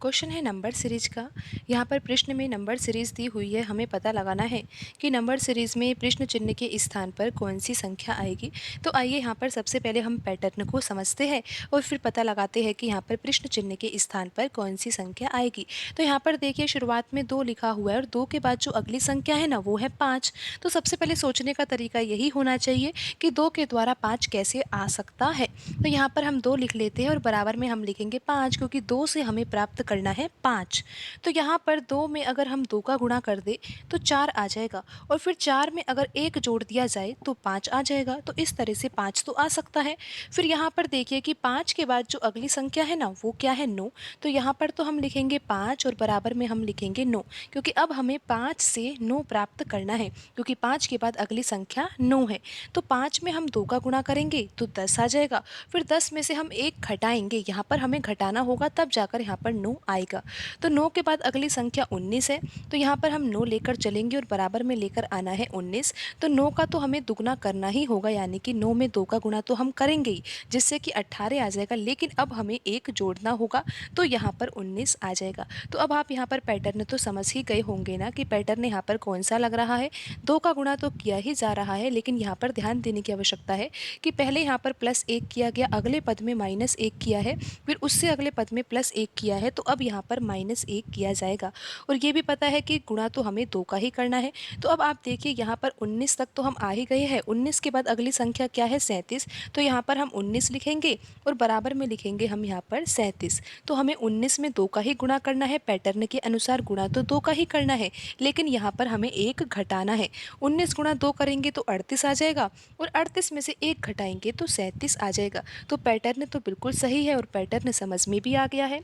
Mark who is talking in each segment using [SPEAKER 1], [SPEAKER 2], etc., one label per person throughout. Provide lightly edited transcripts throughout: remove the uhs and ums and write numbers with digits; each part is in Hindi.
[SPEAKER 1] क्वेश्चन है नंबर सीरीज का। यहाँ पर प्रश्न में नंबर सीरीज दी हुई है, हमें पता लगाना है कि नंबर सीरीज में प्रश्न चिन्ह के स्थान पर कौन सी संख्या आएगी। तो आइए यहाँ पर सबसे पहले हम पैटर्न को समझते हैं और फिर पता लगाते हैं कि यहाँ पर प्रश्न चिन्ह के स्थान पर कौन सी संख्या आएगी। तो यहाँ पर देखिए शुरुआत में 2 लिखा हुआ है और 2 के बाद जो अगली संख्या है ना वो है 5। तो सबसे पहले सोचने का तरीका यही होना चाहिए कि 2 के द्वारा 5 कैसे आ सकता है। तो यहाँ पर हम 2 लिख लेते हैं और बराबर में हम लिखेंगे 5, क्योंकि 2 से हमें प्राप्त करना है 5। तो यहाँ पर 2 में अगर हम 2 का गुणा कर दे तो 4 आ जाएगा और फिर 4 में अगर 1 जोड़ दिया जाए तो 5 आ जाएगा। तो इस तरह से 5 तो आ सकता है। फिर यहाँ पर देखिए कि 5 के बाद जो अगली संख्या है ना वो क्या है 9। तो यहाँ पर तो हम लिखेंगे 5 और बराबर में हम लिखेंगे 9, क्योंकि अब हमें 5 से 9 प्राप्त करना है, क्योंकि 5 के बाद अगली संख्या 9 है। तो 5 में हम 2 का गुणा करेंगे तो 10 आ जाएगा। फिर 10 में से हम 1 घटाएंगे, यहाँ पर हमें घटाना होगा तब जाकर यहाँ पर 9 आएगा। तो 9 के बाद अगली संख्या 19 है। तो यहाँ पर हम 9 लेकर चलेंगे और बराबर में लेकर आना है 19। तो 9 का तो हमें दुगना करना ही होगा, यानी कि 9 में 2 का गुणा तो हम करेंगे ही, जिससे कि 18 आ जाएगा। लेकिन अब हमें 1 जोड़ना होगा तो यहाँ पर 19 आ जाएगा। तो अब आप यहाँ पर पैटर्न तो समझ ही गए होंगे ना कि पैटर्न यहाँ पर कौन सा लग रहा है। 2 का गुणा तो किया ही जा रहा है, लेकिन यहाँ पर ध्यान देने की आवश्यकता है कि पहले यहाँ पर +1 किया गया, अगले पद में -1 किया है, फिर उससे अगले पद में +1 किया है, तो अब यहाँ पर -1 किया जाएगा। और ये भी पता है कि गुणा तो हमें 2 का ही करना है। तो अब आप देखिए यहाँ पर 19 तक तो हम आ ही गए हैं। 19 के बाद अगली संख्या क्या है 37। तो यहाँ पर हम 19 लिखेंगे और बराबर में लिखेंगे हम यहाँ पर 37। तो हमें 19 में 2 का ही गुणा करना है। पैटर्न के अनुसार गुणा तो 2 का ही करना है, लेकिन यहाँ पर हमें 1 घटाना है। 19 गुणा 2 करेंगे तो 38 आ जाएगा और 38 में से 1 घटाएंगे तो 37 आ जाएगा। तो पैटर्न तो बिल्कुल सही है और पैटर्न समझ में भी आ गया है।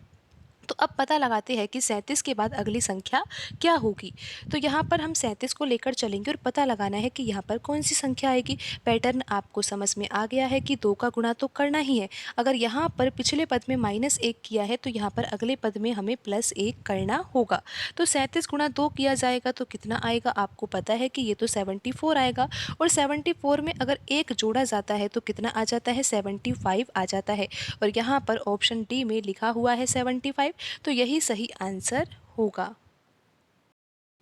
[SPEAKER 1] तो अब पता लगाते हैं कि 37 के बाद अगली संख्या क्या होगी। तो यहाँ पर हम 37 को लेकर चलेंगे और पता लगाना है कि यहाँ पर कौन सी संख्या आएगी। पैटर्न आपको समझ में आ गया है कि 2 का गुणा तो करना ही है। अगर यहाँ पर पिछले पद में -1 किया है तो यहाँ पर अगले पद में हमें +1 करना होगा। तो 37 गुणा 2 किया जाएगा तो कितना आएगा, आपको पता है कि ये तो 74 आएगा। और 74 में अगर 1 जोड़ा जाता है तो कितना आ जाता है 75 आ जाता है। और यहाँ पर ऑप्शन डी में लिखा हुआ है 75। तो यही सही आंसर होगा।